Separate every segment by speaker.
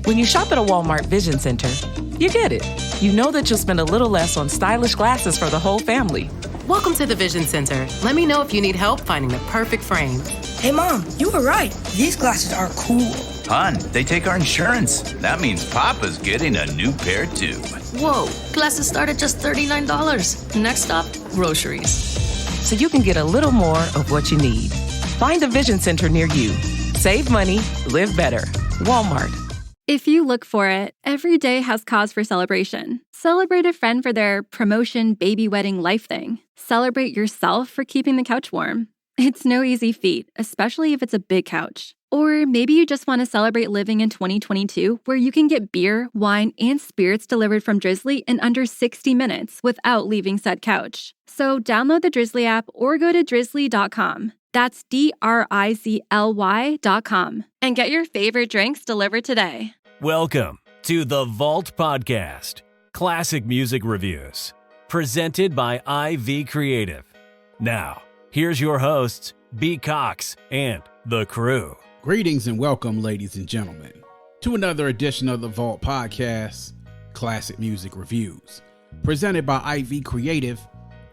Speaker 1: When you shop at a Walmart Vision Center, you get it. You know that you'll spend a little less on stylish glasses for the whole family.
Speaker 2: Welcome to the Vision Center. Let me know if you need help finding the perfect frame.
Speaker 3: Hey, Mom, you were right. These glasses are cool.
Speaker 4: Hon, they take our insurance. That means Papa's getting a new pair, too.
Speaker 5: Whoa, glasses start at just $39. Next stop, groceries.
Speaker 1: So you can get a little more of what you need. Find a Vision Center near you. Save money, live better. Walmart.
Speaker 6: If you look for it, every day has cause for celebration. Celebrate a friend for their promotion, baby wedding, life thing. Celebrate yourself for keeping the couch warm. It's no easy feat, especially if it's a big couch. Or maybe you just want to celebrate living in 2022, where you can get beer, wine, and spirits delivered from Drizzly in under 60 minutes without leaving said couch. So download the Drizzly app or go to drizzly.com. That's DRIZLY.com. And get your favorite drinks delivered today.
Speaker 7: Welcome to the Vault Podcast, classic music reviews, presented by IV Creative. Now, here's your hosts, B. Cox and the crew.
Speaker 8: Greetings and welcome, ladies and gentlemen, to another edition of the Vault Podcast, classic music reviews, presented by IV Creative.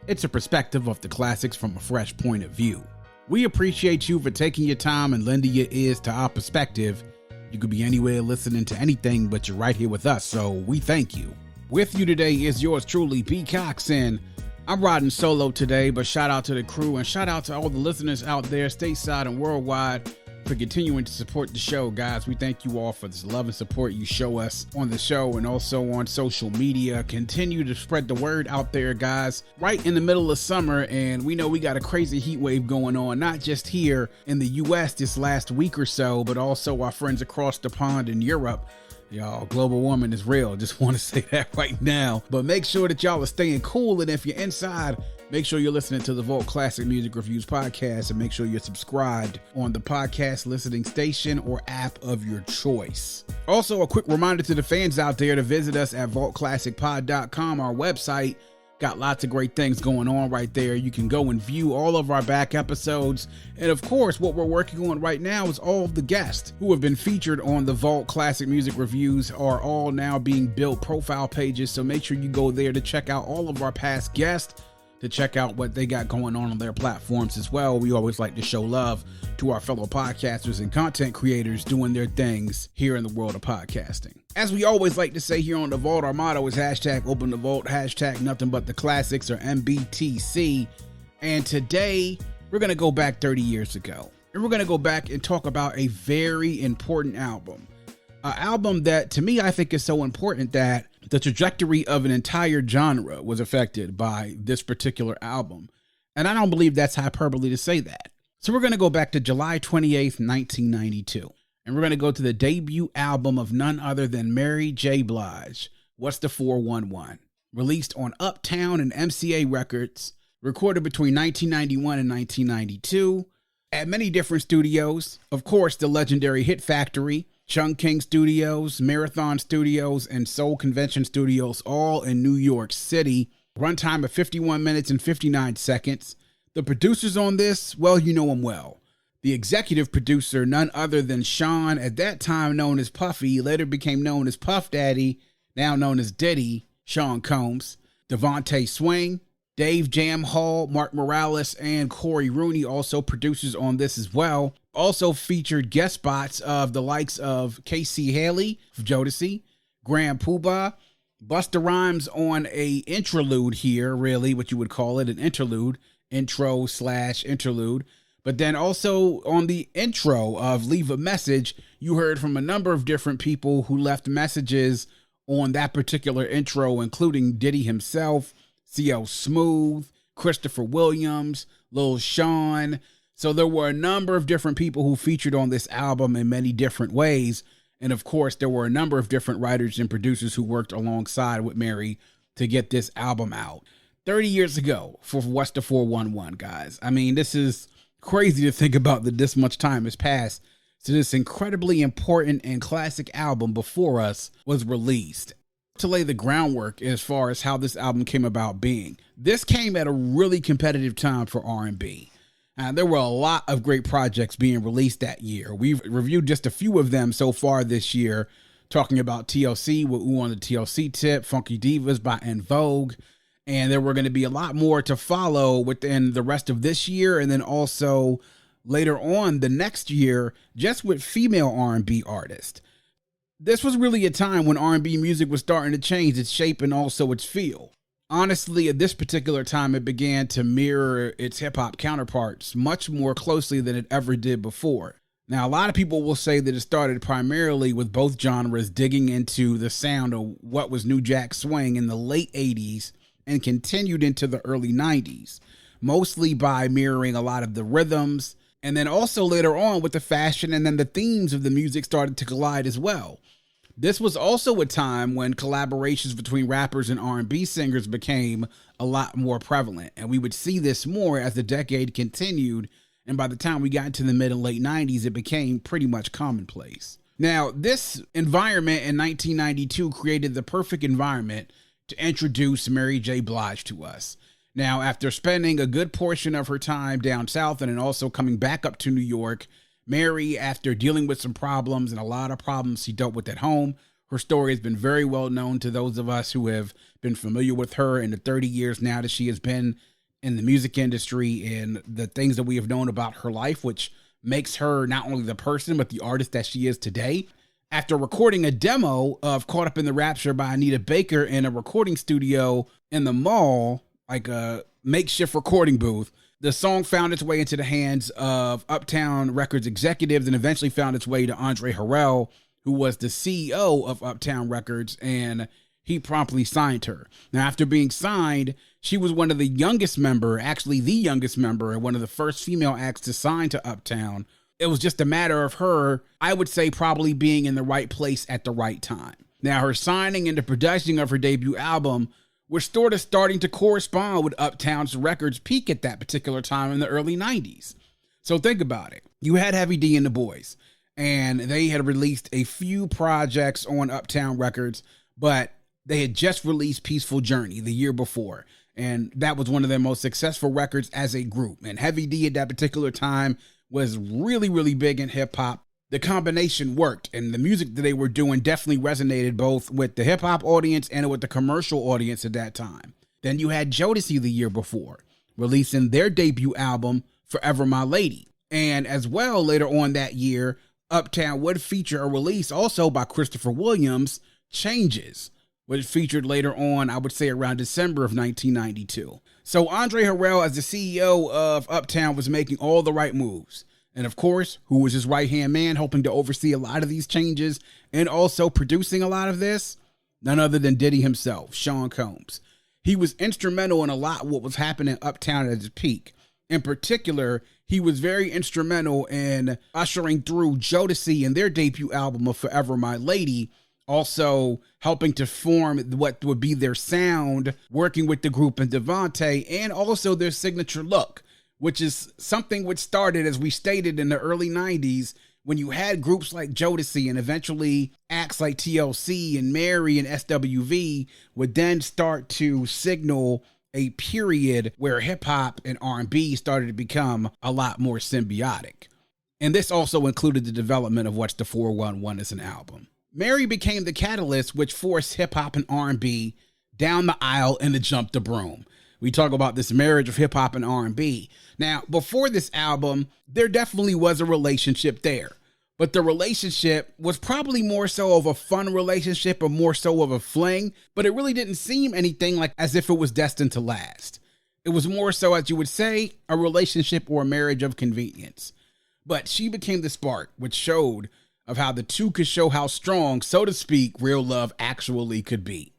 Speaker 8: It's a perspective of the classics from a fresh point of view. We appreciate you for taking your time and lending your ears to our perspective. You could be anywhere listening to anything, but you're right here with us, so we thank you. With you today is yours truly, B. Cox, and I'm riding solo today, but shout out to the crew and shout out to all the listeners out there, stateside and worldwide, for continuing to support the show, guys. We thank you all for this love and support you show us on the show and also on social media. Continue to spread the word out there, guys. Right in the middle of summer, and we know we got a crazy heat wave going on, not just here in the U.S. this last week or so, but also our friends across the pond in Europe. Y'all, global warming is real. Just want to say that right now. But make sure that y'all are staying cool, and if you're inside, make sure you're listening to the Vault Classic Music Reviews podcast, and make sure you're subscribed on the podcast listening station or app of your choice. Also, a quick reminder to the fans out there to visit us at vaultclassicpod.com, our website. Got lots of great things going on right there. You can go and view all of our back episodes. And of course, what we're working on right now is all of the guests who have been featured on the Vault Classic Music Reviews are all now being built profile pages. So make sure you go there to check out all of our past guests, to check out what they got going on their platforms as well. We always like to show love to our fellow podcasters and content creators doing their things here in the world of podcasting. As we always like to say here on The Vault, our motto is hashtag open the vault, hashtag nothing but the classics, or MBTC. And today we're going to go back 30 years ago. And we're going to go back and talk about a very important album. An album that to me I think is so important that the trajectory of an entire genre was affected by this particular album. And I don't believe that's hyperbole to say that. So we're going to go back to July 28th, 1992. And we're going to go to the debut album of none other than Mary J. Blige, What's the 411? Released on Uptown and MCA Records, recorded between 1991 and 1992 at many different studios. Of course, the legendary Hit Factory, Chung King Studios, Marathon Studios, and Soul Convention Studios, all in New York City. Runtime of 51 minutes and 59 seconds. The producers on this, well, you know them well. The executive producer, none other than Sean, at that time known as Puffy, later became known as Puff Daddy, now known as Diddy, Sean Combs, Devante Swing, Dave Jam Hall, Mark Morales, and Cory Rooney, also producers on this as well. Also featured guest spots of the likes of Casey Haley of Jodeci, Grand Poobah, Busta Rhymes on a interlude here, really, what you would call it, an interlude, intro/interlude. But then also on the intro of Leave a Message, you heard from a number of different people who left messages on that particular intro, including Diddy himself, CL Smooth, Christopher Williams, Lil Sean. So there were a number of different people who featured on this album in many different ways. And of course, there were a number of different writers and producers who worked alongside with Mary to get this album out. 30 years ago for What's the 411, guys. I mean, this is crazy to think about that this much time has passed so this incredibly important and classic album before us was released. To lay the groundwork as far as how this album came about being, this came at a really competitive time for R&B. There were a lot of great projects being released that year. We've reviewed just a few of them so far this year, talking about TLC with Ooh on the TLC Tip, Funky Divas by En Vogue. And there were going to be a lot more to follow within the rest of this year. And then also later on the next year, just with female R&B artists. This was really a time when R&B music was starting to change its shape and also its feel. Honestly, at this particular time, it began to mirror its hip-hop counterparts much more closely than it ever did before. Now, a lot of people will say that it started primarily with both genres digging into the sound of what was New Jack Swing in the late 80s and continued into the early 90s, mostly by mirroring a lot of the rhythms, and then also later on with the fashion and then the themes of the music started to collide as well. This was also a time when collaborations between rappers and R&B singers became a lot more prevalent, and we would see this more as the decade continued, and by the time we got into the mid and late 90s, it became pretty much commonplace. Now, this environment in 1992 created the perfect environment to introduce Mary J. Blige to us. Now, after spending a good portion of her time down south and then also coming back up to New York, Mary, after dealing with some problems and a lot of problems she dealt with at home, her story has been very well known to those of us who have been familiar with her in the 30 years now that she has been in the music industry and the things that we have known about her life, which makes her not only the person, but the artist that she is today. After recording a demo of Caught Up in the Rapture by Anita Baker in a recording studio in the mall, like a makeshift recording booth, the song found its way into the hands of Uptown Records executives and eventually found its way to Andre Harrell, who was the CEO of Uptown Records, and he promptly signed her. Now, after being signed, she was one of the youngest member, actually the youngest member, and one of the first female acts to sign to Uptown. It was just a matter of her, I would say, probably being in the right place at the right time. Now, her signing and the production of her debut album was sort of starting to correspond with Uptown's Records peak at that particular time in the early 90s. So think about it. You had Heavy D and the Boys, and they had released a few projects on Uptown Records, but they had just released Peaceful Journey the year before, and that was one of their most successful records as a group. And Heavy D at that particular time was really, really big in hip-hop. The combination worked, and the music that they were doing definitely resonated both with the hip-hop audience and with the commercial audience at that time. Then you had Jodeci the year before, releasing their debut album, Forever My Lady. And as well, later on that year, Uptown would feature a release also by Christopher Williams, Changes, which featured later on, I would say around December of 1992. So Andre Harrell, as the CEO of Uptown, was making all the right moves. And of course, who was his right-hand man, helping to oversee a lot of these changes and also producing a lot of this? None other than Diddy himself, Sean Combs. He was instrumental in a lot of what was happening Uptown at its peak. In particular, he was very instrumental in ushering through Jodeci and their debut album of Forever My Lady, also helping to form what would be their sound, working with the group and Devante, and also their signature look, which is something which started, as we stated, in the early 90s, when you had groups like Jodeci and eventually acts like TLC and Mary and SWV would then start to signal a period where hip-hop and R&B started to become a lot more symbiotic. And this also included the development of What's the 411 as an album. Mary became the catalyst which forced hip-hop and R&B down the aisle and to jump the broom. We talk about this marriage of hip-hop and R&B. Now, before this album, there definitely was a relationship there. But the relationship was probably more so of a fun relationship or more so of a fling, but it really didn't seem anything like as if it was destined to last. It was more so, as you would say, a relationship or a marriage of convenience. But she became the spark, which showed of how the two could show how strong, so to speak, real love actually could be.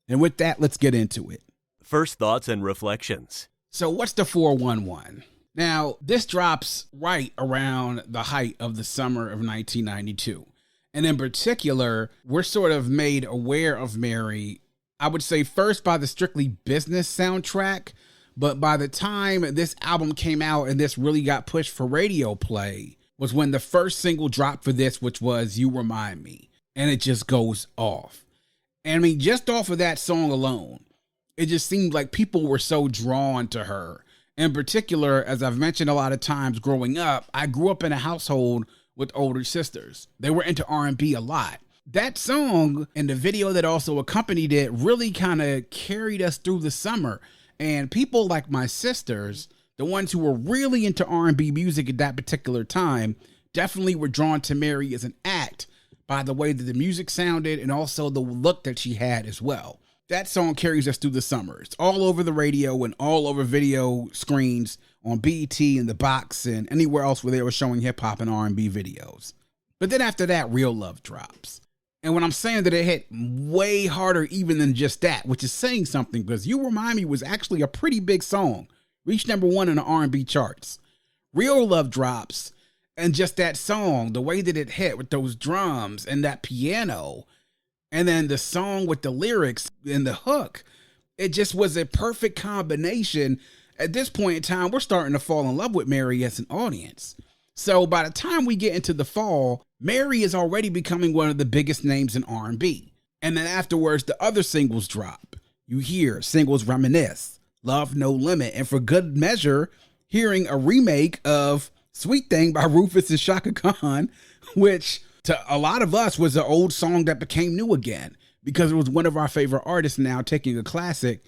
Speaker 8: And with that, let's get into it.
Speaker 7: First thoughts and reflections.
Speaker 8: So what's the 411? Now, this drops right around the height of the summer of 1992. And in particular, we're sort of made aware of Mary, I would say first by the Strictly Business soundtrack, but by the time this album came out and this really got pushed for radio play was when the first single dropped for this, which was You Remind Me. And it just goes off. And I mean, just off of that song alone, it just seemed like people were so drawn to her. In particular, as I've mentioned a lot of times growing up, I grew up in a household with older sisters. They were into R&B a lot. That song and the video that also accompanied it really kind of carried us through the summer. And people like my sisters, the ones who were really into R&B music at that particular time, definitely were drawn to Mary as an act by the way that the music sounded and also the look that she had as well. That song carries us through the summer. It's all over the radio and all over video screens on BET and The Box and anywhere else where they were showing hip hop and R&B videos. But then after that, Real Love drops. And when I'm saying that it hit way harder even than just that, which is saying something, because You Remind Me was actually a pretty big song. Reached number 1 in the R&B charts. Real Love drops, and just that song, the way that it hit with those drums and that piano, and then the song with the lyrics and the hook, it just was a perfect combination. At this point in time, we're starting to fall in love with Mary as an audience. So by the time we get into the fall, Mary is already becoming one of the biggest names in R&B. And then afterwards, the other singles drop. You hear singles Reminisce, Love No Limit, and for good measure, hearing a remake of Sweet Thing by Rufus and Shaka Khan, which to a lot of us was an old song that became new again because it was one of our favorite artists now taking a classic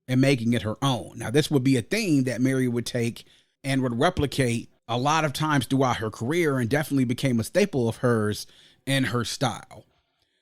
Speaker 8: and making it her own. Now, this would be a theme that Mary would take and would replicate a lot of times throughout her career and definitely became a staple of hers in her style.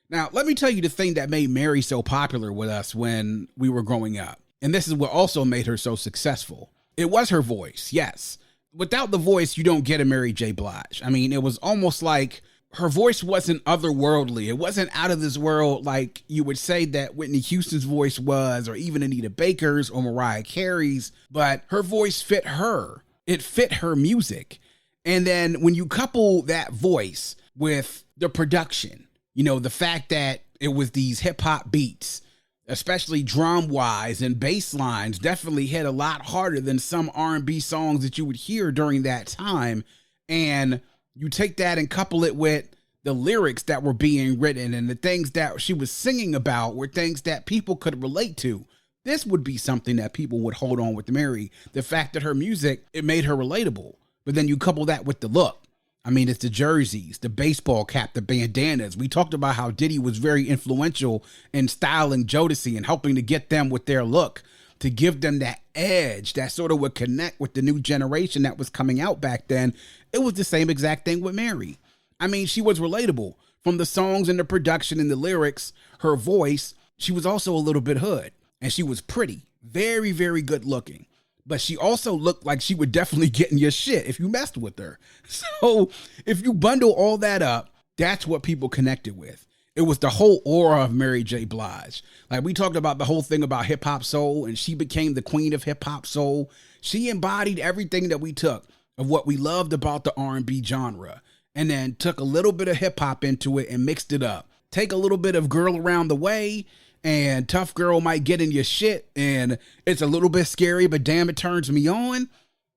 Speaker 8: Now, let me tell you the thing that made Mary so popular with us when we were growing up. And this is what also made her so successful. It was her voice, yes. Without the voice, you don't get a Mary J. Blige. I mean, it was almost like her voice wasn't otherworldly. It wasn't out of this world like you would say that Whitney Houston's voice was, or even Anita Baker's or Mariah Carey's, but her voice fit her. It fit her music. And then when you couple that voice with the production, you know, the fact that it was these hip hop beats, especially drum wise and bass lines, definitely hit a lot harder than some R&B songs that you would hear during that time. And you take that and couple it with the lyrics that were being written and the things that she was singing about were things that people could relate to. This would be something that people would hold on with Mary. The fact that her music, it made her relatable. But then you couple that with the look. I mean, it's the jerseys, the baseball cap, the bandanas. We talked about how Diddy was very influential in styling Jodeci and helping to get them with their look, to give them that edge that sort of would connect with the new generation that was coming out back then. It was the same exact thing with Mary. I mean, she was relatable. From the songs and the production and the lyrics, her voice, she was also a little bit hood. And she was pretty, very, very good looking. But she also looked like she would definitely get in your shit if you messed with her. So if you bundle all that up, that's what people connected with. It was the whole aura of Mary J. Blige. Like we talked about the whole thing about hip hop soul, and she became the queen of hip hop soul. She embodied everything that we took of what we loved about the R&B genre, and then took a little bit of hip hop into it and mixed it up. Take a little bit of Girl Around the Way, and Tough Girl Might Get in Your Shit, and it's a little bit scary, but damn, it turns me on.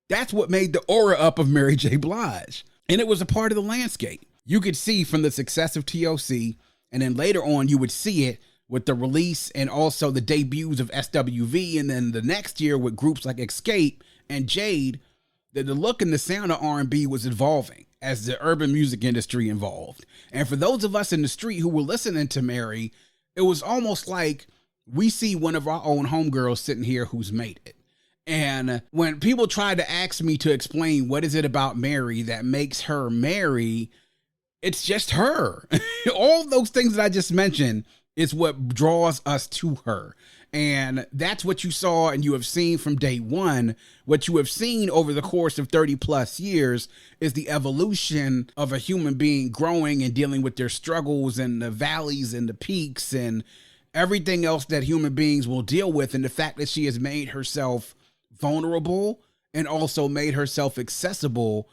Speaker 8: That's what made the aura up of Mary J. Blige. And it was a part of the landscape. You could see from the success of TLC, and then later on you would see it with the release and also the debuts of SWV, and then the next year with groups like Escape and Jade, that the look and the sound of R&B was evolving as the urban music industry evolved. And for those of us in the street who were listening to Mary, it was almost like we see one of our own homegirls sitting here who's made it. And when people try to ask me to explain what is it about Mary that makes her Mary, it's just her. All those things that I just mentioned is what draws us to her. And that's what you saw and you have seen from day one. What you have seen over the course of 30 plus years is the evolution of a human being growing and dealing with their struggles and the valleys and the peaks and everything else that human beings will deal with. And the fact that she has made herself vulnerable and also made herself accessible.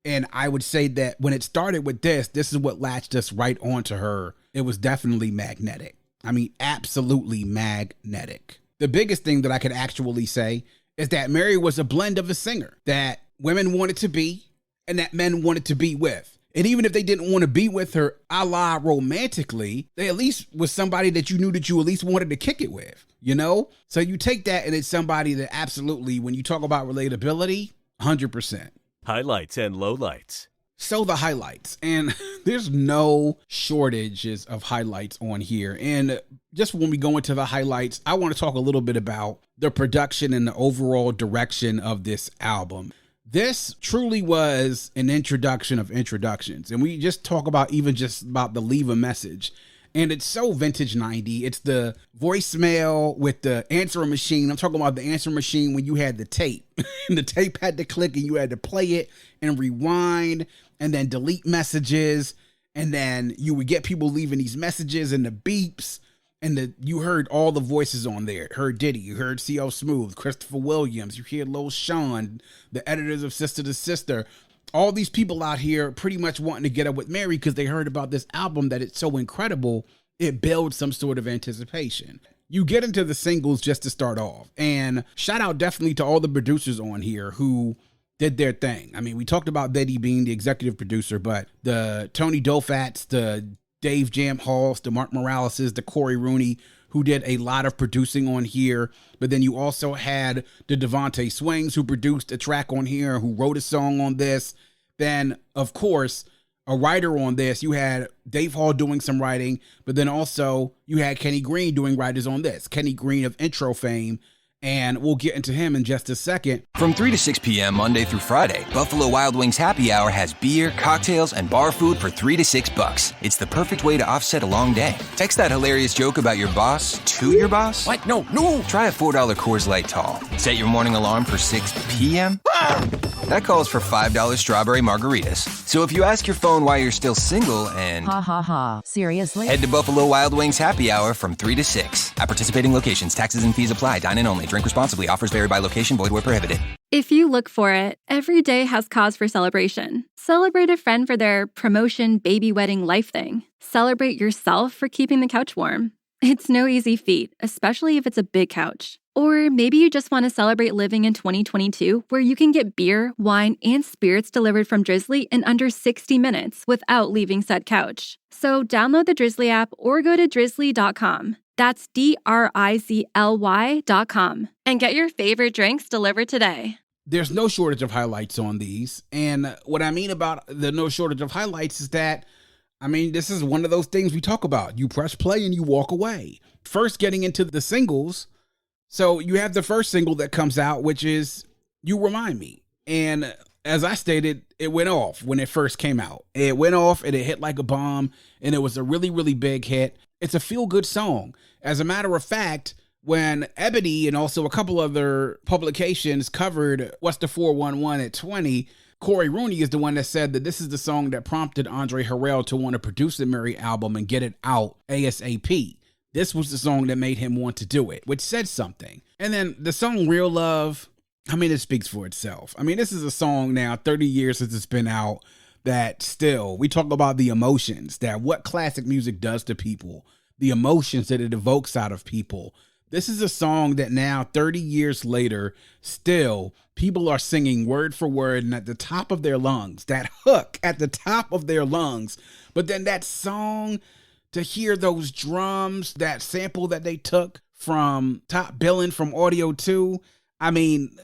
Speaker 8: And I would say that when it started with this is what latched us right onto her. It was definitely magnetic. I mean, absolutely magnetic. The biggest thing that I could actually say is that Mary was a blend of a singer that women wanted to be and that men wanted to be with. And even if they didn't want to be with her a la romantically, they at least was somebody that you knew that you at least wanted to kick it with, you know? So you take that and it's somebody that absolutely, when you talk about relatability, 100%.
Speaker 7: Highlights and lowlights,
Speaker 8: So the highlights, and there's no shortages of highlights on here. And just when we go into the highlights, I want to talk a little bit about the production and the overall direction of this album. This truly was an introduction of introductions. And we just talk about even just about the leave a message. And it's so vintage 90. It's the voicemail with the answering machine. I'm talking about the answering machine when you had the tape. And the tape had to click and you had to play it and rewind and then delete messages. And then you would get people leaving these messages and the beeps. And you heard all the voices on there. You heard Diddy, you heard C.O. Smooth, Christopher Williams, you hear Lil Sean, the editors of Sister to Sister. All these people out here pretty much wanting to get up with Mary because they heard about this album that it's so incredible, it builds some sort of anticipation. You get into the singles just to start off. And shout out definitely to all the producers on here who did their thing. I mean, we talked about Diddy being the executive producer, but the Tony Dofats, the Dave Jam Halls, the Mark Moraleses, the Cory Rooney, who did a lot of producing on here. But then you also had the Devante Swings, who produced a track on here, who wrote a song on this. Then, of course, a writer on this. You had Dave Hall doing some writing, but then also you had Kenny Green doing writers on this. Kenny Green of Intro fame. And we'll get into him in just a second.
Speaker 9: From 3 to 6 p.m. Monday through Friday, Buffalo Wild Wings Happy Hour has beer, cocktails, and bar food for $3 to $6. It's the perfect way to offset a long day. Text that hilarious joke about your boss to your boss. What? No. Try a $4 Coors Light Tall. Set your morning alarm for 6 p.m. That calls for $5 strawberry margaritas. So if you ask your phone why you're still single and... Seriously? Head to Buffalo Wild Wings Happy Hour from 3 to 6. At participating locations, taxes and fees apply. Dine in only. Drink responsibly. Offers vary by location. Void where prohibited.
Speaker 6: If you look for it, every day has cause for celebration. Celebrate a friend for their promotion, baby wedding, life thing. Celebrate yourself for keeping the couch warm. It's no easy feat, especially if it's a big couch. Or maybe you just want to celebrate living in 2022, where you can get beer, wine, and spirits delivered from Drizzly in under 60 minutes without leaving said couch. So download the Drizzly app or go to drizzly.com. That's DRIZLY.com. And get your favorite drinks delivered today.
Speaker 8: There's no shortage of highlights on these. And what I mean about the no shortage of highlights is that, I mean, this is one of those things we talk about. You press play and you walk away. First, getting into the singles. So you have the first single that comes out, which is You Remind Me. And as I stated, it went off when it first came out. It went off and it hit like a bomb. And it was a really, really big hit. It's a feel-good song. As a matter of fact, when Ebony and also a couple other publications covered What's the 411 at 20, Cory Rooney is the one that said that this is the song that prompted Andre Harrell to want to produce the Mary album and get it out ASAP. This was the song that made him want to do it, which said something. And then the song Real Love, I mean, it speaks for itself. I mean, this is a song now, 30 years since it's been out, that still, we talk about the emotions, that what classic music does to people, the emotions that it evokes out of people. This is a song that now, 30 years later, still, people are singing word for word and at the top of their lungs, that hook at the top of their lungs. But then that song, to hear those drums, that sample that they took from Top Billin' from Audio 2, I mean,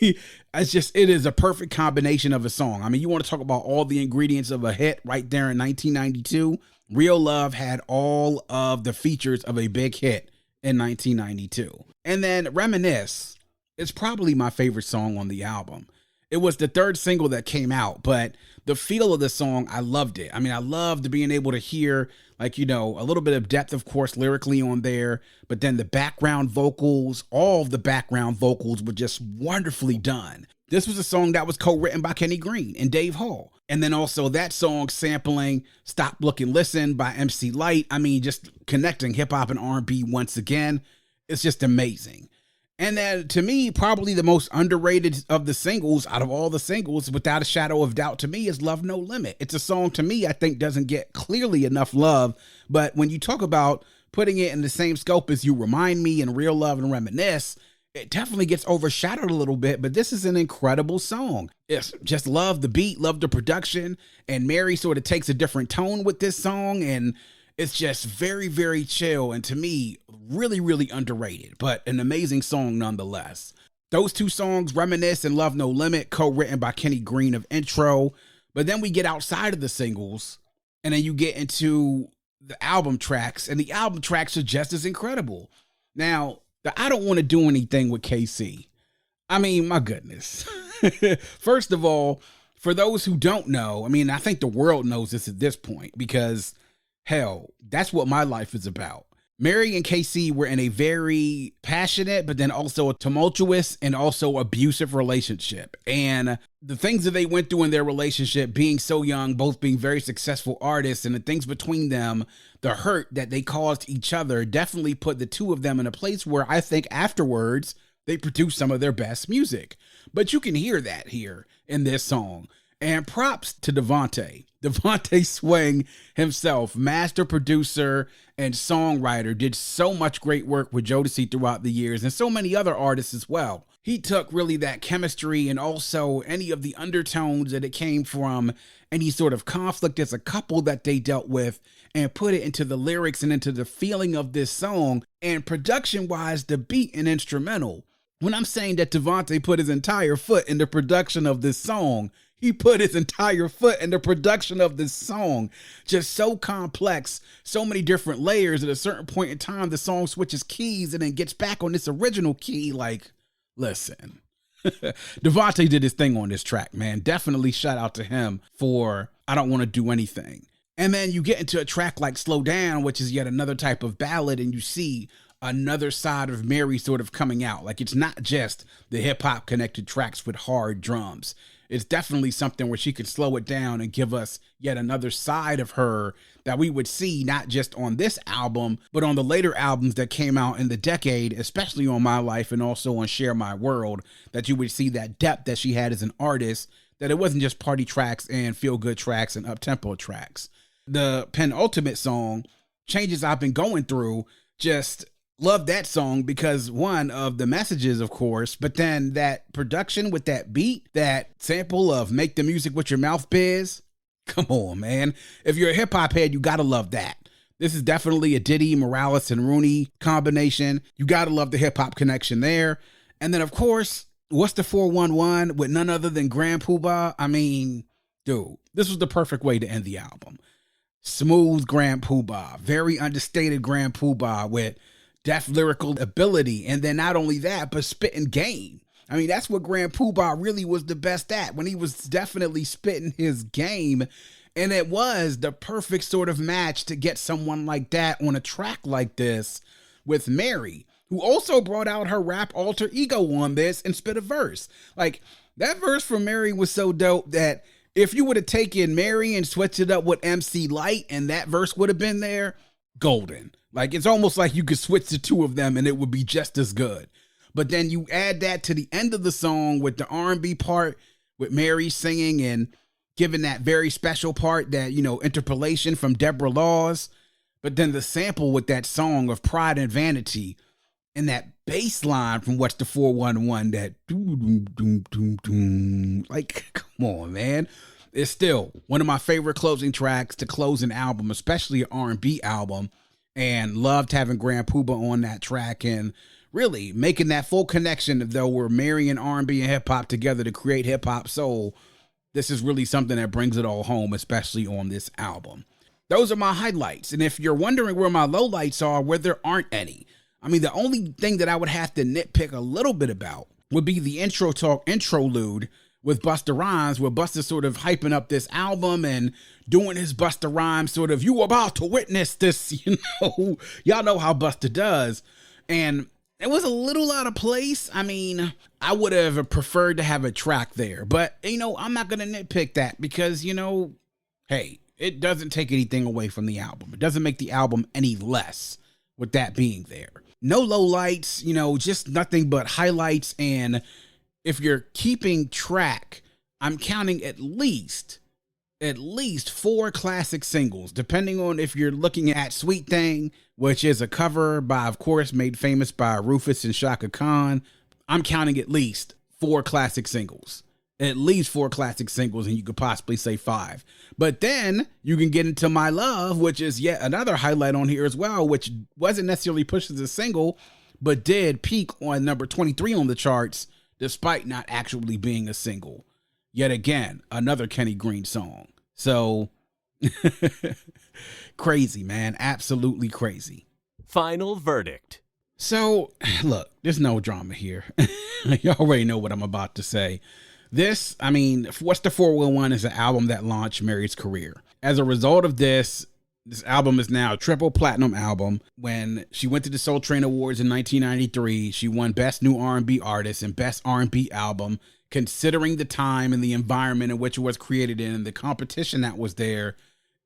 Speaker 8: it's just, it is a perfect combination of a song. I mean, you want to talk about all the ingredients of a hit right there in 1992. Real Love had all of the features of a big hit in 1992. And then Reminisce is probably my favorite song on the album. It was the third single that came out, but the feel of the song, I loved it. I mean, I loved being able to hear, like, you know, a little bit of depth, of course, lyrically on there, but then the background vocals, all of the background vocals were just wonderfully done. This was a song that was co-written by Kenny Green and Dave Hall. And then also that song sampling Stop, Look, and Listen by MC Lyte. I mean, just connecting hip hop and R&B once again. It's just amazing. And then to me, probably the most underrated of the singles out of all the singles, without a shadow of doubt to me, is Love No Limit. It's a song to me I think doesn't get clearly enough love. But when you talk about putting it in the same scope as You Remind Me and Real Love and Reminisce, it definitely gets overshadowed a little bit, but this is an incredible song. It's just love the beat, love the production, and Mary sort of takes a different tone with this song, and it's just very, very chill, and to me, really, really underrated, but an amazing song nonetheless. Those two songs, Reminisce and Love No Limit, co-written by Kenny Green of Intro, But then we get outside of the singles, and then you get into the album tracks, and the album tracks are just as incredible. Now, the I Don't Want to Do Anything with KC. I mean, my goodness. First of all, for those who don't know, I mean, I think the world knows this at this point because, hell, that's what my life is about. Mary and KC were in a very passionate, but then also a tumultuous and also abusive relationship. And the things that they went through in their relationship, being so young, both being very successful artists, and the things between them, the hurt that they caused each other, definitely put the two of them in a place where I think afterwards they produced some of their best music. But you can hear that here in this song. And props to Devante Swing himself, master producer and songwriter, did so much great work with Jodeci throughout the years and so many other artists as well. He took really that chemistry and also any of the undertones that it came from, any sort of conflict as a couple that they dealt with, and put it into the lyrics and into the feeling of this song. And production-wise, the beat and instrumental. When I'm saying that Devante put his entire foot in the production of this song, he put his entire foot in the production of this song. Just so complex, so many different layers. At a certain point in time, the song switches keys and then gets back on this original key. Like, listen, Devante did his thing on this track, man. Definitely shout out to him for I Don't Want to Do Anything. And then you get into a track like Slow Down, which is yet another type of ballad, and you see another side of Mary sort of coming out. Like, it's not just the hip hop connected tracks with hard drums. It's definitely something where she could slow it down and give us yet another side of her that we would see not just on this album, but on the later albums that came out in the decade, especially on My Life and also on Share My World, that you would see that depth that she had as an artist, that it wasn't just party tracks and feel-good tracks and up-tempo tracks. The penultimate song, Changes I've Been Going Through, just love that song because, one, of the messages, of course, but then that production with that beat, that sample of Make the Music With Your Mouth Biz. Come on, man. If you're a hip hop head, you gotta love that. This is definitely a Diddy, Morales, and Rooney combination. You gotta love the hip hop connection there. And then, of course, What's the 411 with none other than Grand Poobah? I mean, dude, this was the perfect way to end the album. Smooth Grand Poobah, very understated Grand Poobah with deft lyrical ability, and then not only that, but spitting game. I mean, that's what Grand Poobah really was the best at, when he was definitely spitting his game, and it was the perfect sort of match to get someone like that on a track like this with Mary, who also brought out her rap alter ego on this and spit a verse. Like, that verse from Mary was so dope that if you would have taken Mary and switched it up with MC Lyte and that verse would have been there, golden. Like, it's almost like you could switch the two of them and it would be just as good. But then you add that to the end of the song with the R&B part, with Mary singing and giving that very special part, that, you know, interpolation from Deborah Laws. But then the sample with that song of Pride and Vanity and that bass line from What's the 411, that like, come on, man. It's still one of my favorite closing tracks to close an album, especially an R&B album. And loved having Grand Poobah on that track and really making that full connection, though we're marrying R&B and hip hop together to create hip hop soul. This is really something that brings it all home, especially on this album. Those are my highlights. And if you're wondering where my lowlights are, where there aren't any, I mean, the only thing that I would have to nitpick a little bit about would be the intro talk interlude with Busta Rhymes, where Busta's sort of hyping up this album and doing his Busta Rhymes sort of, you about to witness this, you know, y'all know how Busta does. And it was a little out of place. I mean, I would have preferred to have a track there, but, you know, I'm not going to nitpick that because, you know, hey, it doesn't take anything away from the album. It doesn't make the album any less with that being there. No lowlights, you know, just nothing but highlights. And if you're keeping track, I'm counting at least 4 classic singles, depending on if you're looking at Sweet Thing, which is a cover by, of course, made famous by Rufus and Shaka Khan. I'm counting at least 4 classic singles. At least 4 classic singles, and you could possibly say 5. But then you can get into My Love, which is yet another highlight on here as well, which wasn't necessarily pushed as a single, but did peak on number 23 on the charts, despite not actually being a single. Yet again, another Kenny Green song. So crazy, man. Absolutely crazy.
Speaker 7: Final verdict.
Speaker 8: So, look, there's no drama here. You already know what I'm about to say. This, I mean, What's the 411 is an album that launched Mary's career. As a result of this album is now a triple platinum album. When she went to the Soul Train Awards in 1993, she won Best New R&B Artist and Best R&B Album. Considering the time and the environment in which it was created in and the competition that was there,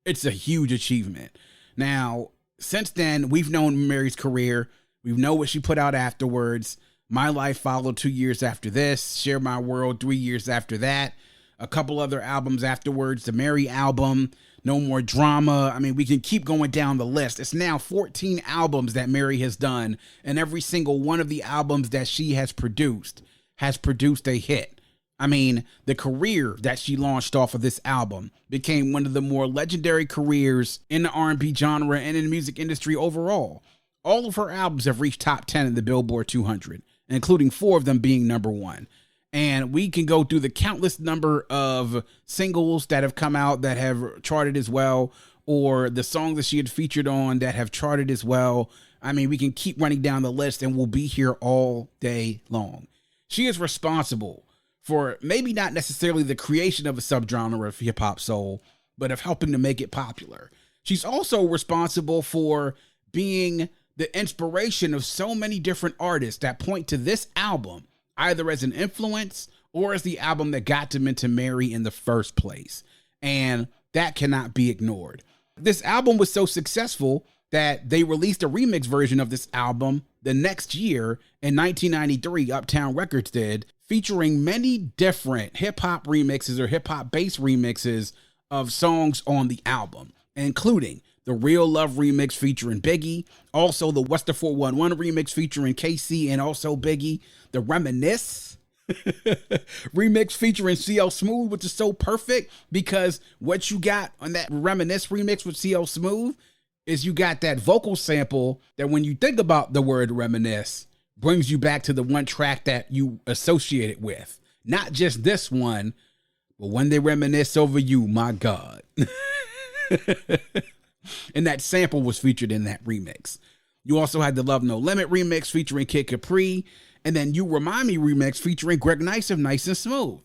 Speaker 8: it's a huge achievement. Now, since then, we've known Mary's career. We know what she put out afterwards. My Life followed 2 years after this. Share My World 3 years after that. A couple other albums afterwards. The Mary album. No More Drama. I mean, we can keep going down the list. It's now 14 albums that Mary has done. And every single one of the albums that she has produced a hit. I mean, the career that she launched off of this album became one of the more legendary careers in the R&B genre and in the music industry overall. All of her albums have reached top 10 in the Billboard 200, including 4 of them being number 1. And we can go through the countless number of singles that have come out that have charted as well, or the songs that she had featured on that have charted as well. I mean, we can keep running down the list and we'll be here all day long. She is responsible for maybe not necessarily the creation of a subgenre of hip hop soul, but of helping to make it popular. She's also responsible for being the inspiration of so many different artists that point to this album, either as an influence or as the album that got them into Mary in the first place. And that cannot be ignored. This album was so successful that they released a remix version of this album the next year in 1993, Uptown Records did, featuring many different hip-hop remixes or hip-hop bass remixes of songs on the album, including the Real Love remix featuring Biggie, also the What's the 411 remix featuring KC and also Biggie, the Reminisce remix featuring CL Smooth, which is so perfect because what you got on that Reminisce remix with CL Smooth is you got that vocal sample that when you think about the word reminisce brings you back to the one track that you associate it with. Not just this one, but when they reminisce over you, my God. And that sample was featured in that remix. You also had the Love No Limit remix featuring Kid Capri, and then You Remind Me remix featuring Greg Nice of Nice and Smooth.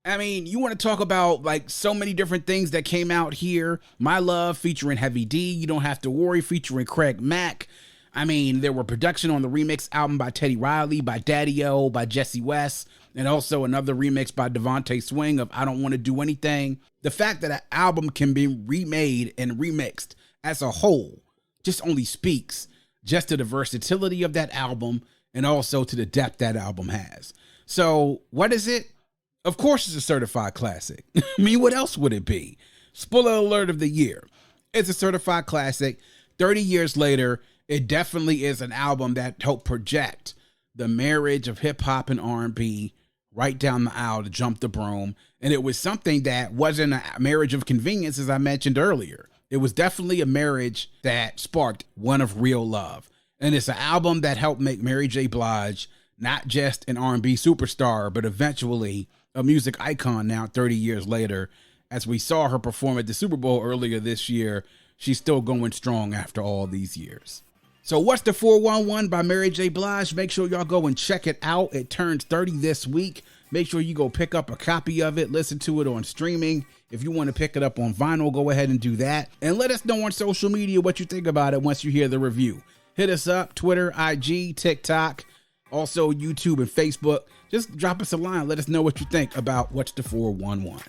Speaker 8: I mean, you want to talk about like so many different things that came out here. My Love featuring Heavy D, You Don't Have to Worry featuring Craig Mack. I mean, there were production on the remix album by Teddy Riley, by Daddy-O, by Jesse West, and also another remix by Devante Swing of I Don't Want to Do Anything. The fact that an album can be remade and remixed as a whole just only speaks just to the versatility of that album and also to the depth that album has. So what is it? Of course it's a certified classic. I mean, what else would it be? Spoiler alert of the year. It's a certified classic. 30 years later, it definitely is an album that helped project the marriage of hip hop and R&B right down the aisle to jump the broom. And it was something that wasn't a marriage of convenience, as I mentioned earlier. It was definitely a marriage that sparked one of real love. And it's an album that helped make Mary J. Blige not just an R&B superstar, but eventually a music icon now 30 years later. As we saw her perform at the Super Bowl earlier this year, she's still going strong after all these years. So What's the 411 by Mary J. Blige? Make sure y'all go and check it out. It turns 30 this week. Make sure you go pick up a copy of it. Listen to it on streaming. If you want to pick it up on vinyl, go ahead and do that. And let us know on social media what you think about it once you hear the review. Hit us up, Twitter, IG, TikTok, also YouTube and Facebook. Just drop us a line. Let us know what you think about What's the 411.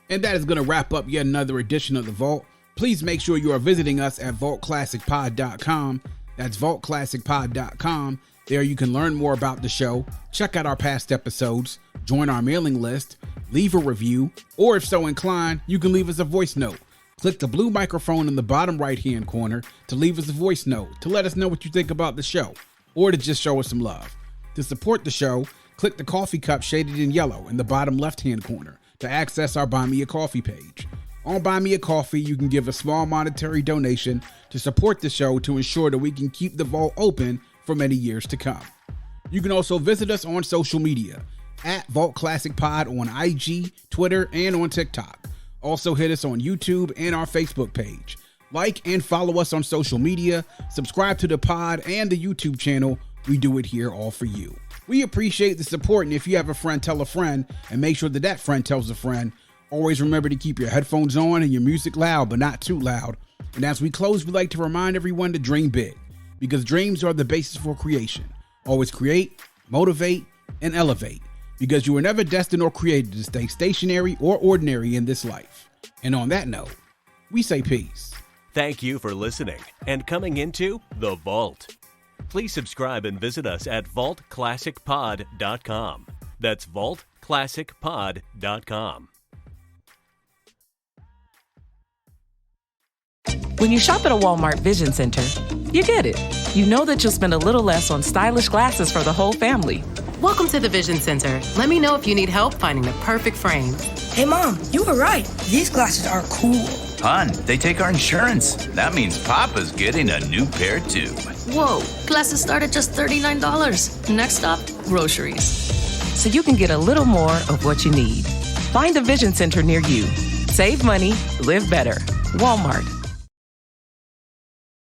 Speaker 8: And that is going to wrap up yet another edition of The Vault. Please make sure you are visiting us at vaultclassicpod.com. That's vaultclassicpod.com. There you can learn more about the show, check out our past episodes, join our mailing list, leave a review, or if so inclined, you can leave us a voice note. Click the blue microphone in the bottom right-hand corner to leave us a voice note to let us know what you think about the show, or to just show us some love. To support the show, click the coffee cup shaded in yellow in the bottom left-hand corner to access our Buy Me a Coffee page. On Buy Me a Coffee, you can give a small monetary donation to support the show to ensure that we can keep the vault open for many years to come. You can also visit us on social media. at Vault Classic Pod on IG, Twitter, and on TikTok. Also hit us on YouTube and our Facebook page. Like and follow us on social media, subscribe to the pod and the YouTube channel. We do it here all for you. We appreciate the support, and if you have a friend, tell a friend, and make sure that that friend tells a friend. Always remember to keep your headphones on and your music loud, but not too loud. And as we close, we'd like to remind everyone to dream big, because dreams are the basis for creation. Always create, motivate, and elevate, because you were never destined or created to stay stationary or ordinary in this life. And on that note, we say peace.
Speaker 7: Thank you for listening and coming into The Vault. Please subscribe and visit us at vaultclassicpod.com. That's vaultclassicpod.com.
Speaker 1: When you shop at a Walmart Vision Center, you get it. You know that you'll spend a little less on stylish glasses for the whole family.
Speaker 2: Welcome to the Vision Center. Let me know if you need help finding the perfect frame.
Speaker 3: Hey, Mom, you were right. These glasses are cool.
Speaker 4: Hon, they take our insurance. That means Papa's getting a new pair too.
Speaker 5: Whoa, glasses start at just $39. Next stop, groceries.
Speaker 1: So you can get a little more of what you need. Find a Vision Center near you. Save money, live better. Walmart.